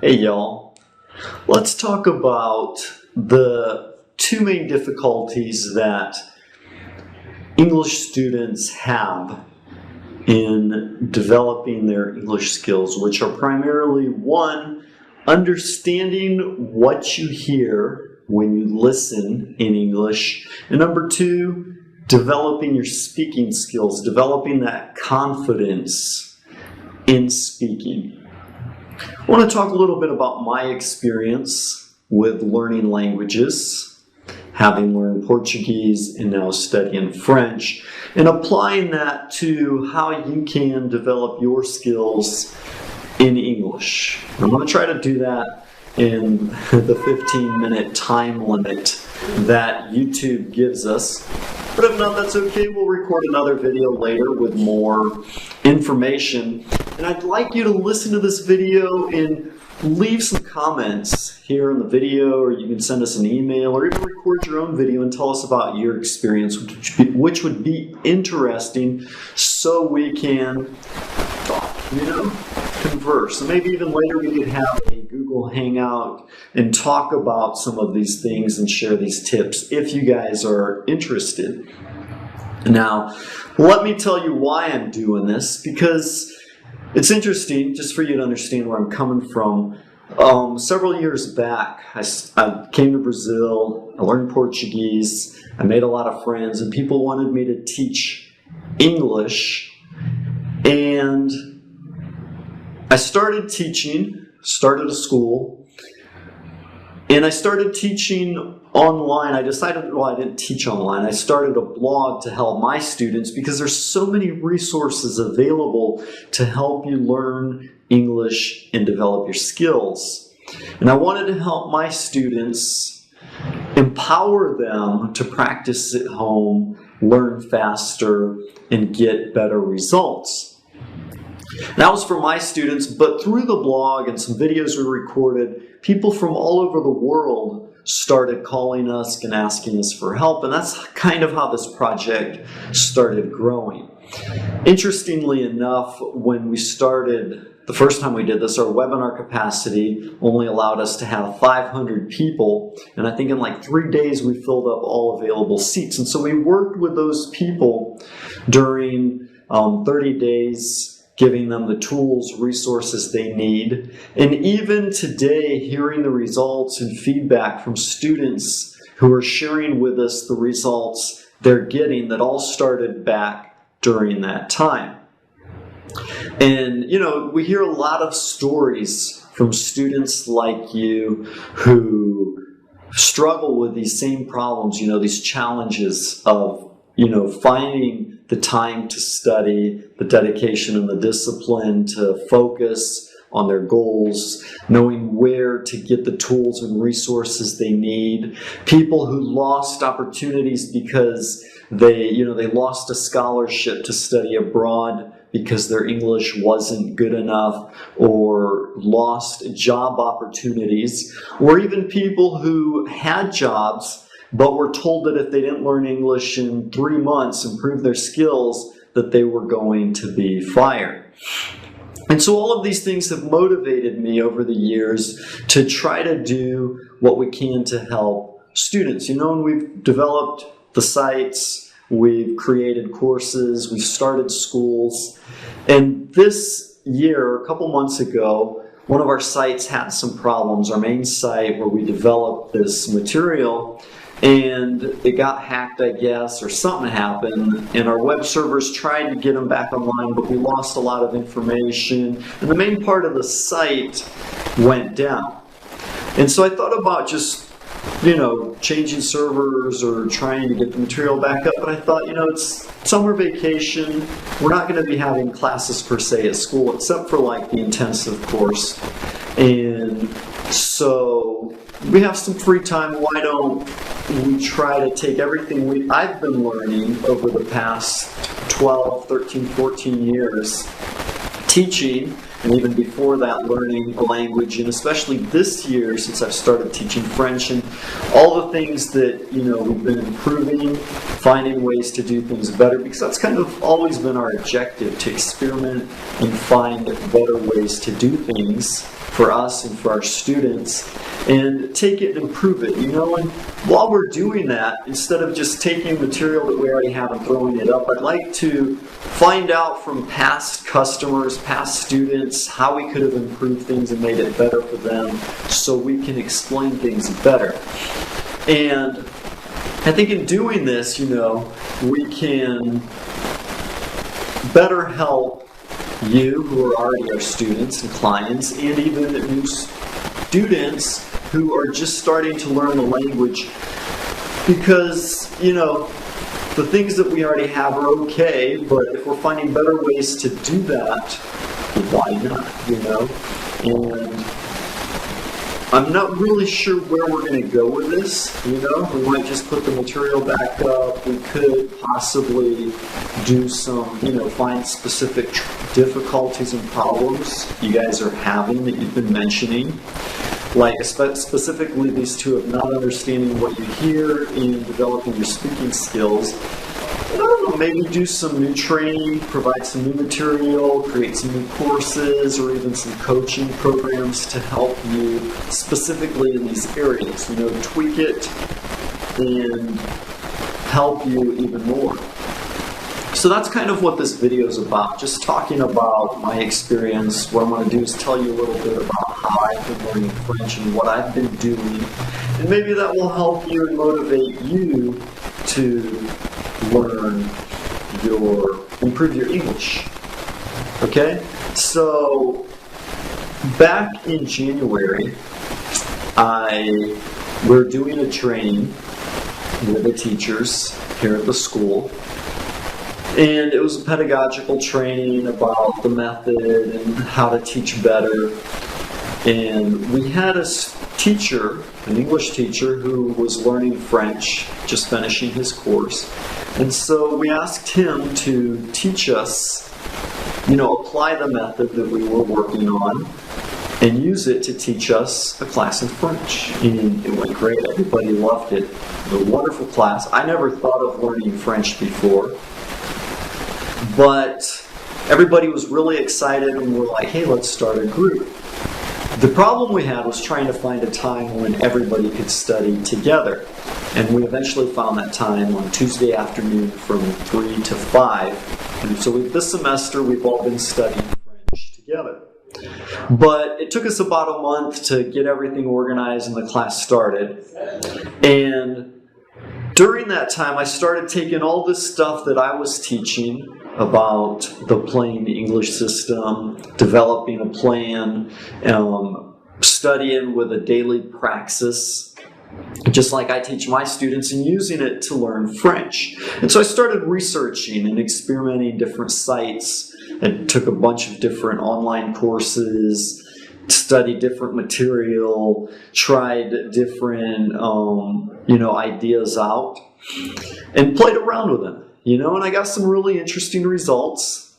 Hey y'all, let's talk about the two main difficulties that English students have in developing their English skills, which are primarily one, understanding what you hear when you listen in English, and number two, developing your speaking skills, developing that confidence in speaking. I want to talk a little bit about my experience with learning languages, having learned Portuguese and now studying French, and applying that to how you can develop your skills in English. I'm going to try to do that in the 15-minute time limit that YouTube gives us. But if not, that's okay. We'll record another video later with more information. And I'd like you to listen to this video and leave some comments here in the video, or you can send us an email, or even record your own video and tell us about your experience, which would be interesting, so we can talk, converse. And maybe even later we could have a Google Hangout and talk about some of these things and share these tips if you guys are interested. Now, let me tell you why I'm doing this, because it's interesting, just for you to understand where I'm coming from. Several years back, I came to Brazil, I learned Portuguese, I made a lot of friends, and people wanted me to teach English. And I started teaching, started a school, and I started teaching online. I decided, well, I didn't teach online. I started a blog to help my students because there's so many resources available to help you learn English and develop your skills. And I wanted to help my students, empower them to practice at home, learn faster, and get better results. That was for my students, but through the blog and some videos we recorded, people from all over the world started calling us and asking us for help, and that's kind of how this project started growing. Interestingly enough, when we started, the first time we did this, our webinar capacity only allowed us to have 500 people, and I think in like 3 days we filled up all available seats. And so we worked with those people during 30 days, giving them the tools, resources they need. And even today, hearing the results and feedback from students who are sharing with us the results they're getting, that all started back during that time. And, we hear a lot of stories from students like you who struggle with these same problems, these challenges of, finding the time to study, the dedication and the discipline to focus on their goals, knowing where to get the tools and resources they need. People who lost opportunities because they lost a scholarship to study abroad because their English wasn't good enough, or lost job opportunities, or even people who had jobs but were told that if they didn't learn English in 3 months, improve their skills, that they were going to be fired. And so all of these things have motivated me over the years to try to do what we can to help students. And we've developed the sites, we've created courses, we've started schools. And this year, a couple months ago, one of our sites had some problems, our main site where we developed this material, and it got hacked, I guess, or something happened, and our web servers tried to get them back online, but we lost a lot of information, and the main part of the site went down. And so I thought about just, changing servers or trying to get the material back up, but I thought, it's summer vacation, we're not going to be having classes per se at school, except for like the intensive course. And so we have some free time. Why don't we try to take everything I've been learning over the past 12, 13, 14 years teaching and even before that learning a language, and especially this year since I've started teaching French, and all the things that we've been improving, finding ways to do things better, because that's kind of always been our objective, to experiment and find better ways to do things for us and for our students, and take it and improve it, and while we're doing that, instead of just taking material that we already have and throwing it up, I'd like to find out from past customers, past students, how we could have improved things and made it better for them, so we can explain things better. And I think in doing this, we can better help you, who are already our students and clients, and even new students who are just starting to learn the language, because, the things that we already have are okay, but if we're finding better ways to do that, why not, And I'm not really sure where we're going to go with this, we might just put the material back up, we could possibly do some, find specific difficulties and problems you guys are having that you've been mentioning, like specifically these two of not understanding what you hear and developing your speaking skills. I don't know, maybe do some new training, provide some new material, create some new courses, or even some coaching programs to help you specifically in these areas. Tweak it and help you even more. So that's kind of what this video is about, just talking about my experience. What I'm going to do is tell you a little bit about how I've been learning French and what I've been doing, and maybe that will help you and motivate you to improve your English. Okay? So, back in January, we're doing a training with the teachers here at the school, and it was a pedagogical training about the method and how to teach better. And we had a teacher, an English teacher, who was learning French, just finishing his course. And so we asked him to teach us, apply the method that we were working on and use it to teach us a class in French. And it went great. Everybody loved it. It was a wonderful class. I never thought of learning French before, but everybody was really excited, and we're like, hey, let's start a group. The problem we had was trying to find a time when everybody could study together. And we eventually found that time on Tuesday afternoon from 3 to 5. And so this semester we've all been studying French together. But it took us about a month to get everything organized and the class started. And during that time I started taking all this stuff that I was teaching about the plain English system, developing a plan, studying with a daily praxis, just like I teach my students, and using it to learn French. And so I started researching and experimenting different sites, and took a bunch of different online courses, studied different material, tried different ideas out, and played around with them. And I got some really interesting results.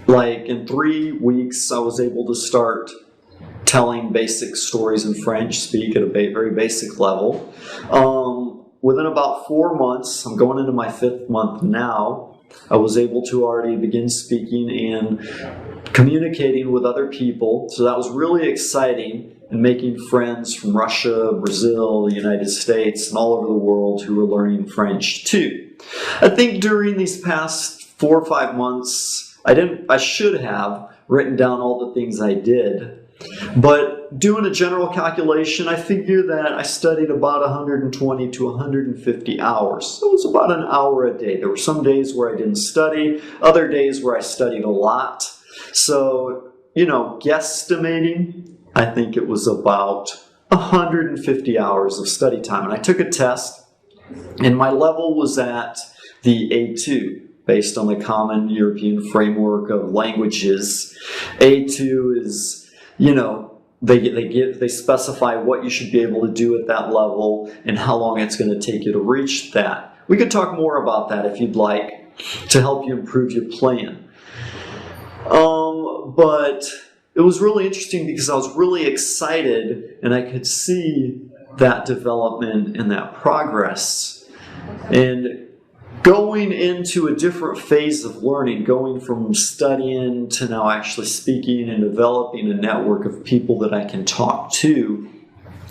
Like in 3 weeks, I was able to start telling basic stories in French, speak at a very basic level. Within about 4 months, I'm going into my 5th month now, I was able to already begin speaking and communicating with other people. So that was really exciting, and making friends from Russia, Brazil, the United States, and all over the world who were learning French too. I think during these past 4 or 5 months, I should have written down all the things I did. But doing a general calculation, I figure that I studied about 120 to 150 hours. So it was about an hour a day. There were some days where I didn't study, other days where I studied a lot. So, guesstimating, I think it was about 150 hours of study time. And I took a test, and my level was at the A2, based on the Common European Framework of Languages. A2 is, they specify what you should be able to do at that level and how long it's going to take you to reach that. We could talk more about that if you'd like, to help you improve your plan. But it was really interesting because I was really excited and I could see that development and that progress. And going into a different phase of learning, going from studying to now actually speaking and developing a network of people that I can talk to,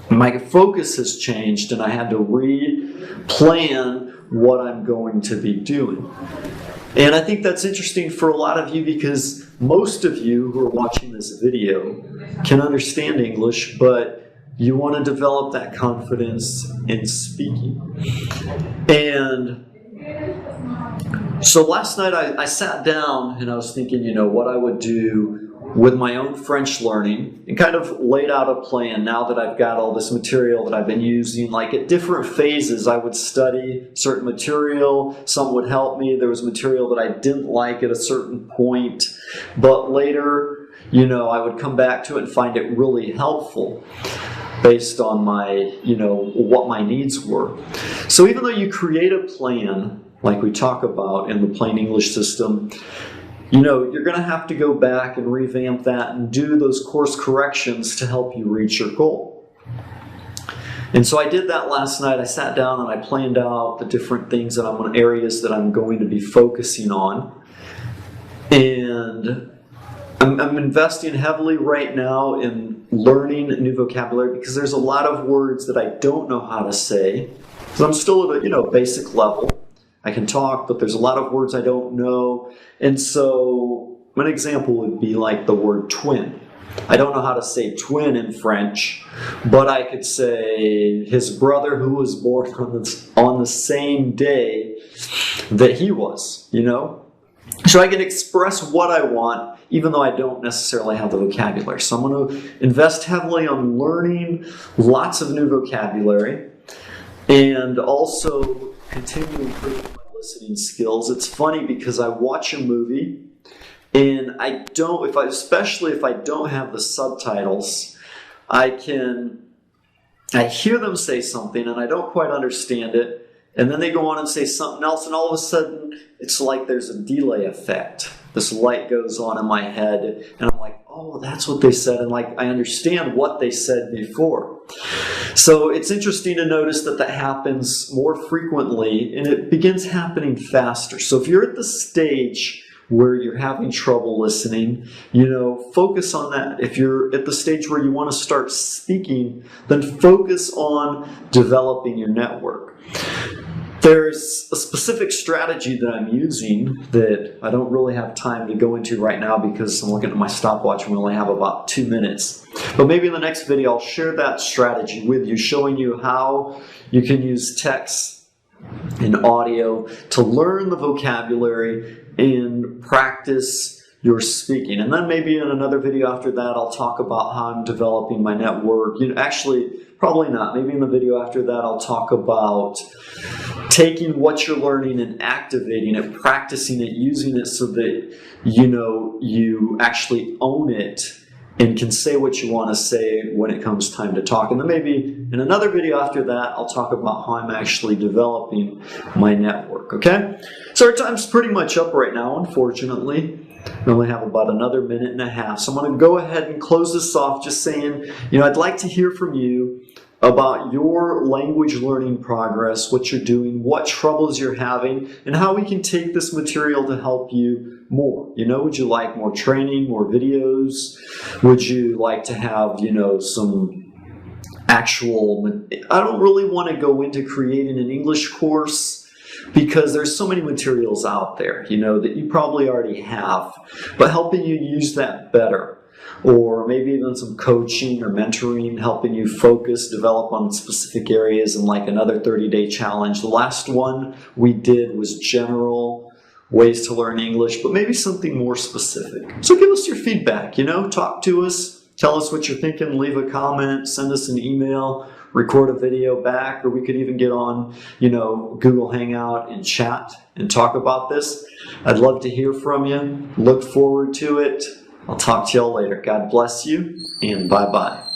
my focus has changed and I had to re-plan what I'm going to be doing. And I think that's interesting for a lot of you because most of you who are watching this video can understand English, but you want to develop that confidence in speaking. And so last night I sat down and I was thinking, what I would do with my own French learning and kind of laid out a plan now that I've got all this material that I've been using. Like at different phases, I would study certain material. Some would help me. There was material that I didn't like at a certain point. But later, I would come back to it and find it really helpful based on my, what my needs were. So even though you create a plan, like we talk about in the plain English system, you're going to have to go back and revamp that and do those course corrections to help you reach your goal. And so I did that last night. I sat down and I planned out the different things that areas that I'm going to be focusing on. And I'm investing heavily right now in learning new vocabulary because there's a lot of words that I don't know how to say. Because I'm still at a basic level. I can talk, but there's a lot of words I don't know. And so an example would be like the word twin. I don't know how to say twin in French, but I could say his brother who was born on the same day that he was, So I can express what I want, even though I don't necessarily have the vocabulary. So I'm going to invest heavily on learning lots of new vocabulary and also continue improving my listening skills. It's funny because I watch a movie and especially if I don't have the subtitles, I hear them say something and I don't quite understand it. And then they go on and say something else, and all of a sudden, it's like there's a delay effect. This light goes on in my head, and I'm like, oh, that's what they said, and I understand what they said before. So it's interesting to notice that happens more frequently, and it begins happening faster. So if you're at the stage where you're having trouble listening, focus on that. If you're at the stage where you want to start speaking, then focus on developing your network. There's a specific strategy that I'm using that I don't really have time to go into right now because I'm looking at my stopwatch and we only have about 2 minutes. But maybe in the next video I'll share that strategy with you, showing you how you can use text and audio to learn the vocabulary and practice your speaking. And then maybe in another video after that I'll talk about how I'm developing my network. Actually, probably not. Maybe in the video after that I'll talk about taking what you're learning and activating it, practicing it, using it so that you actually own it and can say what you want to say when it comes time to talk. And then maybe in another video after that, I'll talk about how I'm actually developing my network, okay? So our time's pretty much up right now, unfortunately. We only have about another minute and a half. So I'm going to go ahead and close this off just saying, I'd like to hear from you about your language learning progress, what you're doing, what troubles you're having, and how we can take this material to help you more. Would you like more training, more videos? Would you like to have, some actual... I don't really want to go into creating an English course because there's so many materials out there, that you probably already have, but helping you use that better. Or maybe even some coaching or mentoring, helping you focus, develop on specific areas in another 30-day challenge. The last one we did was general ways to learn English, but maybe something more specific. So give us your feedback, talk to us, tell us what you're thinking, leave a comment, send us an email, record a video back, or we could even get on, Google Hangout and chat and talk about this. I'd love to hear from you. Look forward to it. I'll talk to y'all later. God bless you, and bye-bye.